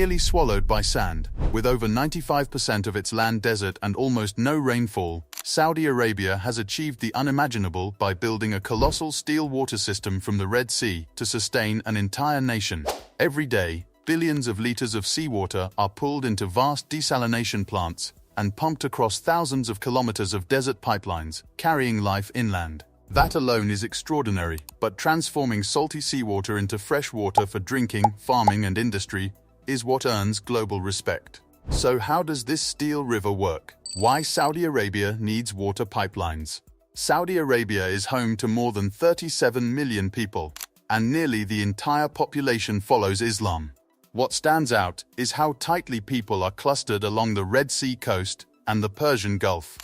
nearly swallowed by sand. With over 95% of its land desert and almost no rainfall, Saudi Arabia has achieved the unimaginable by building a colossal steel water system from the Red Sea to sustain an entire nation. Every day, billions of liters of seawater are pulled into vast desalination plants and pumped across thousands of kilometers of desert pipelines, carrying life inland. That alone is extraordinary, but transforming salty seawater into fresh water for drinking, farming, and industry is what earns global respect. So how does this steel river work? Why Saudi Arabia needs water pipelines? Saudi Arabia is home to more than 37 million people, and nearly the entire population follows Islam. What stands out is how tightly people are clustered along the Red Sea coast and the Persian Gulf,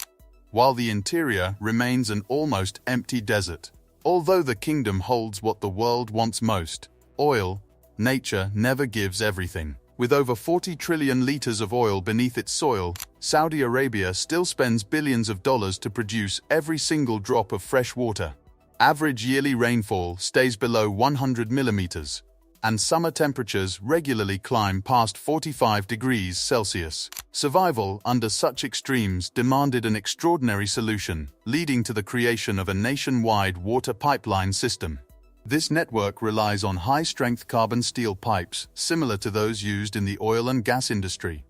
while the interior remains an almost empty desert. Although the kingdom holds what the world wants most, oil, nature never gives everything. With over 40 trillion liters of oil beneath its soil, Saudi Arabia still spends billions of dollars to produce every single drop of fresh water. Average yearly rainfall stays below 100 millimeters, and summer temperatures regularly climb past 45 degrees Celsius. Survival under such extremes demanded an extraordinary solution, leading to the creation of a nationwide water pipeline system. This network relies on high-strength carbon steel pipes, similar to those used in the oil and gas industry.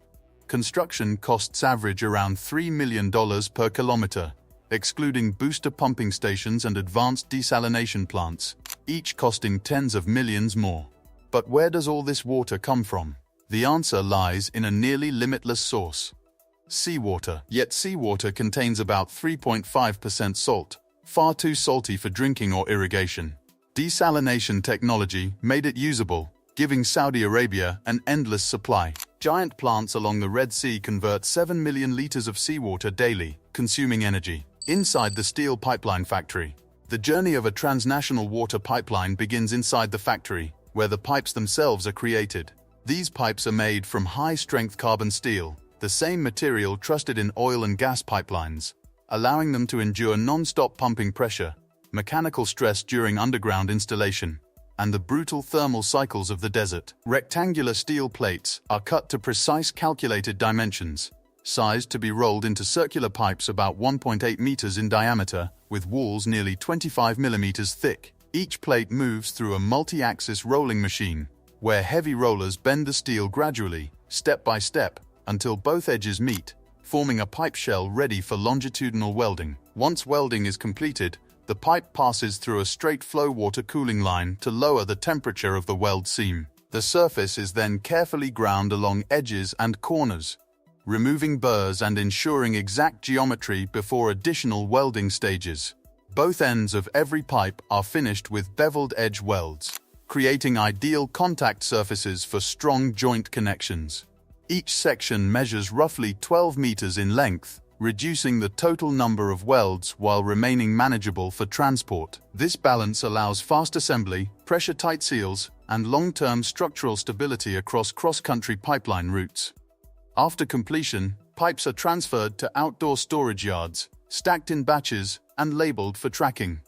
Construction costs average around $3 million per kilometer, excluding booster pumping stations and advanced desalination plants, each costing tens of millions more. But where does all this water come from? The answer lies in a nearly limitless source: seawater. Yet seawater contains about 3.5% salt, far too salty for drinking or irrigation. Desalination technology made it usable, giving Saudi Arabia an endless supply. Giant plants along the Red Sea convert 7 million liters of seawater daily, consuming energy. Inside the steel pipeline factory, the journey of a transnational water pipeline begins inside the factory, where the pipes themselves are created. These pipes are made from high-strength carbon steel, the same material trusted in oil and gas pipelines, allowing them to endure non-stop pumping pressure, mechanical stress during underground installation, and the brutal thermal cycles of the desert. Rectangular steel plates are cut to precise calculated dimensions, sized to be rolled into circular pipes about 1.8 meters in diameter, with walls nearly 25 millimeters thick. Each plate moves through a multi-axis rolling machine, where heavy rollers bend the steel gradually, step by step, until both edges meet, forming a pipe shell ready for longitudinal welding. Once welding is completed, the pipe passes through a straight flow water cooling line to lower the temperature of the weld seam. The surface is then carefully ground along edges and corners, removing burrs and ensuring exact geometry before additional welding stages. Both ends of every pipe are finished with beveled edge welds, creating ideal contact surfaces for strong joint connections. Each section measures roughly 12 meters in length, reducing the total number of welds while remaining manageable for transport. This balance allows fast assembly, pressure-tight seals, and long-term structural stability across cross-country pipeline routes. After completion, pipes are transferred to outdoor storage yards, stacked in batches, and labeled for tracking.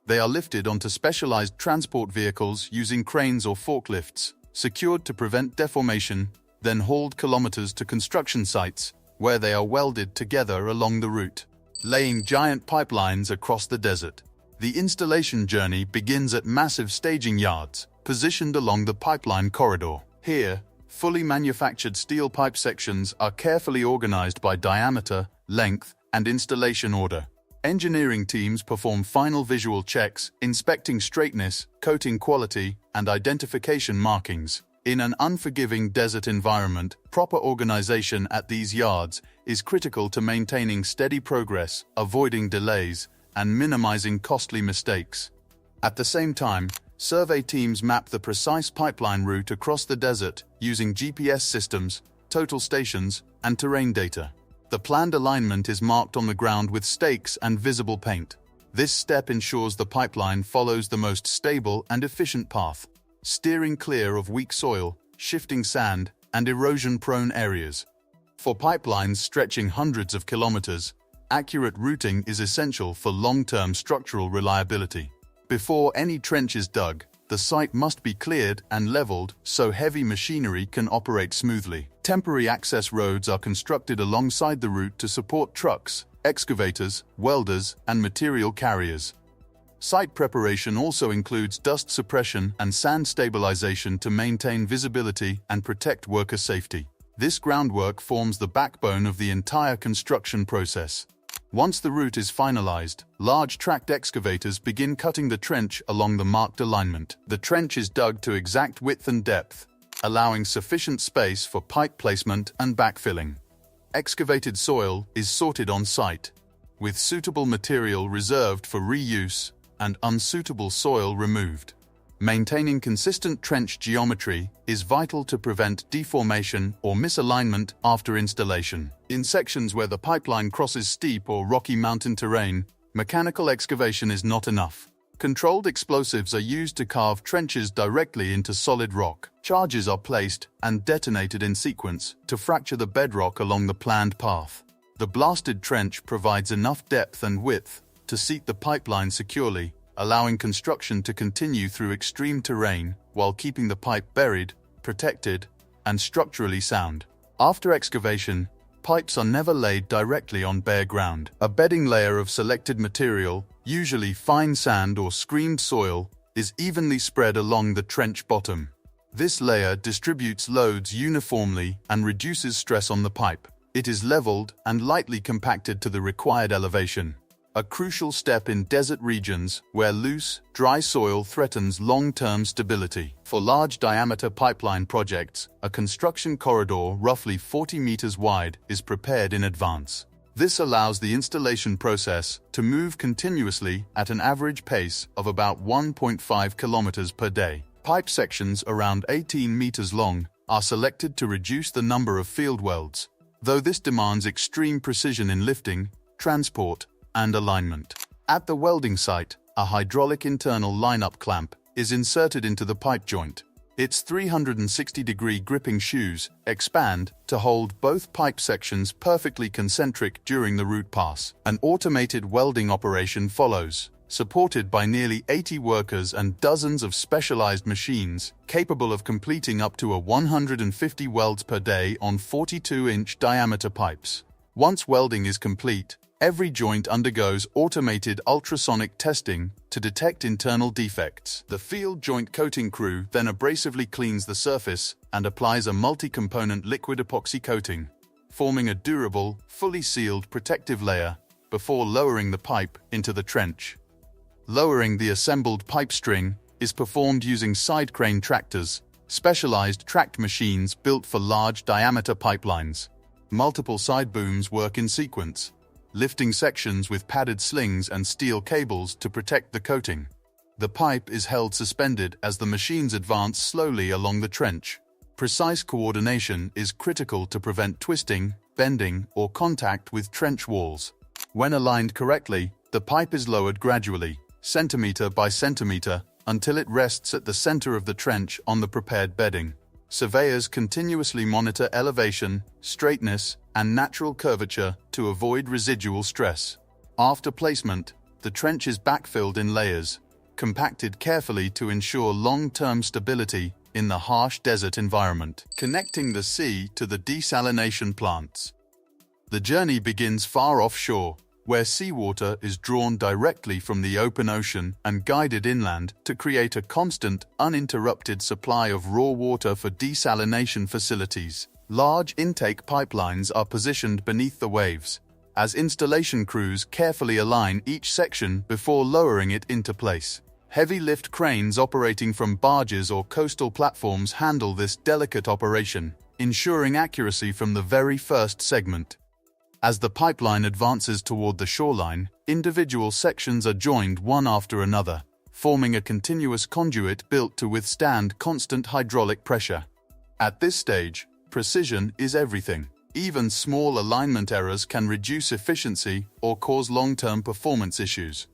They are lifted onto specialized transport vehicles using cranes or forklifts, secured to prevent deformation, then hauled kilometers to construction sites, where they are welded together along the route, laying giant pipelines across the desert. The installation journey begins at massive staging yards, positioned along the pipeline corridor. Here, fully manufactured steel pipe sections are carefully organized by diameter, length, and installation order. Engineering teams perform final visual checks, inspecting straightness, coating quality, and identification markings. In an unforgiving desert environment, proper organization at these yards is critical to maintaining steady progress, avoiding delays, and minimizing costly mistakes. At the same time, survey teams map the precise pipeline route across the desert using GPS systems, total stations, and terrain data. The planned alignment is marked on the ground with stakes and visible paint. This step ensures the pipeline follows the most stable and efficient path, steering clear of weak soil, shifting sand, and erosion-prone areas. For pipelines stretching hundreds of kilometers, accurate routing is essential for long-term structural reliability. Before any trench is dug, the site must be cleared and leveled so heavy machinery can operate smoothly. Temporary access roads are constructed alongside the route to support trucks, excavators, welders, and material carriers. Site preparation also includes dust suppression and sand stabilization to maintain visibility and protect worker safety. This groundwork forms the backbone of the entire construction process. Once the route is finalized, large tracked excavators begin cutting the trench along the marked alignment. The trench is dug to exact width and depth, allowing sufficient space for pipe placement and backfilling. Excavated soil is sorted on site, with suitable material reserved for reuse and unsuitable soil removed. Maintaining consistent trench geometry is vital to prevent deformation or misalignment after installation. In sections where the pipeline crosses steep or rocky mountain terrain, mechanical excavation is not enough. Controlled explosives are used to carve trenches directly into solid rock. Charges are placed and detonated in sequence to fracture the bedrock along the planned path. The blasted trench provides enough depth and width to seat the pipeline securely, allowing construction to continue through extreme terrain while keeping the pipe buried, protected, and structurally sound. After excavation, pipes are never laid directly on bare ground. A bedding layer of selected material, usually fine sand or screened soil, is evenly spread along the trench bottom. This layer distributes loads uniformly and reduces stress on the pipe. It is leveled and lightly compacted to the required elevation, a crucial step in desert regions where loose, dry soil threatens long-term stability. For large-diameter pipeline projects, a construction corridor roughly 40 meters wide is prepared in advance. This allows the installation process to move continuously at an average pace of about 1.5 kilometers per day. Pipe sections around 18 meters long are selected to reduce the number of field welds, though this demands extreme precision in lifting, transport, and alignment. At the welding site, a hydraulic internal line-up clamp is inserted into the pipe joint. Its 360-degree gripping shoes expand to hold both pipe sections perfectly concentric during the root pass. An automated welding operation follows, supported by nearly 80 workers and dozens of specialized machines capable of completing up to 150 welds per day on 42-inch diameter pipes. Once welding is complete, every joint undergoes automated ultrasonic testing to detect internal defects. The field joint coating crew then abrasively cleans the surface and applies a multi-component liquid epoxy coating, forming a durable, fully sealed protective layer before lowering the pipe into the trench. Lowering the assembled pipe string is performed using side crane tractors, specialized tracked machines built for large diameter pipelines. Multiple side booms work in sequence, lifting sections with padded slings and steel cables to protect the coating. The pipe is held suspended as the machines advance slowly along the trench. Precise coordination is critical to prevent twisting, bending, or contact with trench walls. When aligned correctly, the pipe is lowered gradually, centimeter by centimeter, until it rests at the center of the trench on the prepared bedding. Surveyors continuously monitor elevation, straightness, and natural curvature to avoid residual stress. After placement, the trench is backfilled in layers, compacted carefully to ensure long-term stability in the harsh desert environment. Connecting the sea to the desalination plants. The journey begins far offshore, where seawater is drawn directly from the open ocean and guided inland to create a constant, uninterrupted supply of raw water for desalination facilities. Large intake pipelines are positioned beneath the waves, as installation crews carefully align each section before lowering it into place. Heavy lift cranes operating from barges or coastal platforms handle this delicate operation, ensuring accuracy from the very first segment. As the pipeline advances toward the shoreline, individual sections are joined one after another, forming a continuous conduit built to withstand constant hydraulic pressure. At this stage, precision is everything. Even small alignment errors can reduce efficiency or cause long-term performance issues.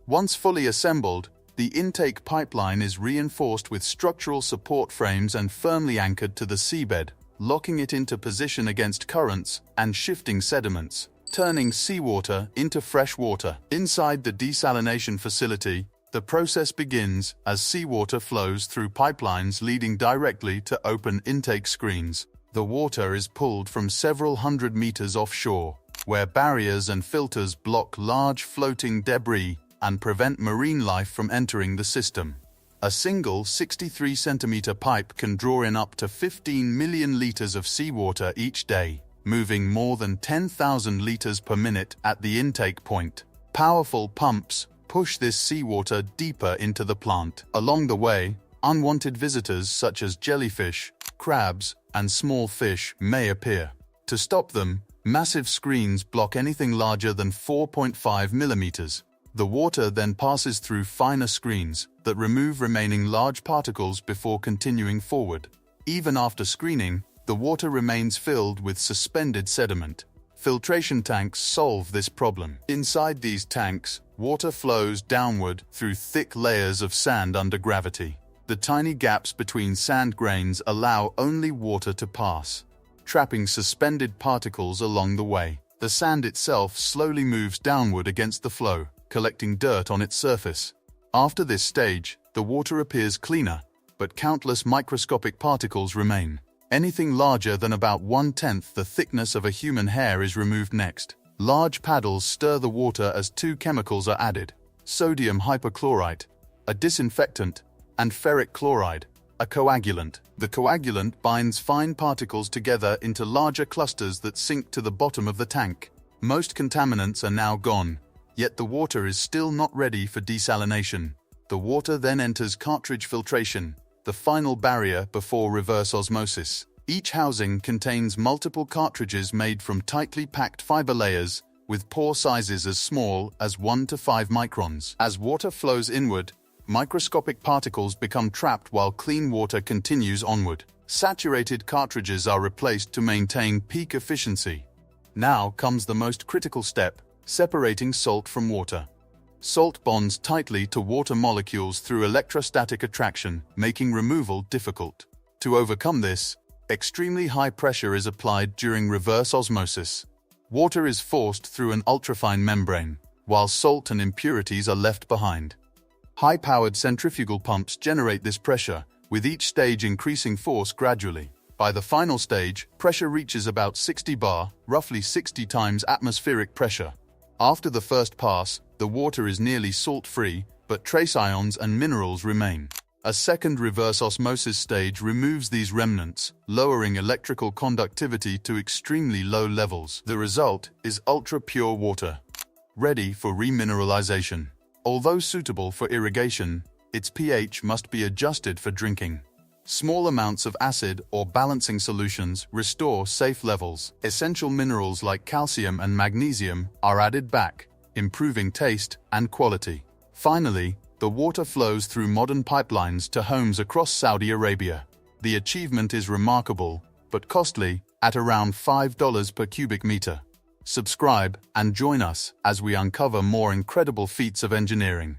Once fully assembled, the intake pipeline is reinforced with structural support frames and firmly anchored to the seabed, locking it into position against currents and shifting sediments, turning seawater into fresh water. Inside the desalination facility, The process begins as seawater flows through pipelines leading directly to open intake screens. The water is pulled from several hundred meters offshore, where barriers and filters block large floating debris and prevent marine life from entering the system. A single 63-centimeter pipe can draw in up to 15 million liters of seawater each day, moving more than 10,000 liters per minute at the intake point. Powerful pumps push this seawater deeper into the plant. Along the way, unwanted visitors such as jellyfish, crabs, and small fish may appear. To stop them, massive screens block anything larger than 4.5 millimeters. The water then passes through finer screens that remove remaining large particles before continuing forward. Even after screening, the water remains filled with suspended sediment. Filtration tanks solve this problem. Inside these tanks, water flows downward through thick layers of sand under gravity. The tiny gaps between sand grains allow only water to pass, trapping suspended particles along the way. The sand itself slowly moves downward against the flow, collecting dirt on its surface. After this stage, the water appears cleaner, but countless microscopic particles remain. Anything larger than about 1/10 the thickness of a human hair is removed next. Large paddles stir the water as two chemicals are added: sodium hypochlorite, a disinfectant, and ferric chloride, a coagulant. The coagulant binds fine particles together into larger clusters that sink to the bottom of the tank. Most contaminants are now gone, yet the water is still not ready for desalination. The water then enters cartridge filtration, the final barrier before reverse osmosis. Each housing contains multiple cartridges made from tightly packed fiber layers, with pore sizes as small as 1 to 5 microns. As water flows inward, microscopic particles become trapped while clean water continues onward. Saturated cartridges are replaced to maintain peak efficiency. Now comes the most critical step: separating salt from water. Salt bonds tightly to water molecules through electrostatic attraction, making removal difficult. To overcome this, extremely high pressure is applied during reverse osmosis. Water is forced through an ultrafine membrane, while salt and impurities are left behind. High-powered centrifugal pumps generate this pressure, with each stage increasing force gradually. By the final stage, pressure reaches about 60 bar, roughly 60 times atmospheric pressure. After the first pass, the water is nearly salt-free, but trace ions and minerals remain. A second reverse osmosis stage removes these remnants, lowering electrical conductivity to extremely low levels. The result is ultra-pure water, ready for remineralization. Although suitable for irrigation, its pH must be adjusted for drinking. Small amounts of acid or balancing solutions restore safe levels. Essential minerals like calcium and magnesium are added back, improving taste and quality. Finally, the water flows through modern pipelines to homes across Saudi Arabia. The achievement is remarkable, but costly, at around $5 per cubic meter. Subscribe and join us as we uncover more incredible feats of engineering.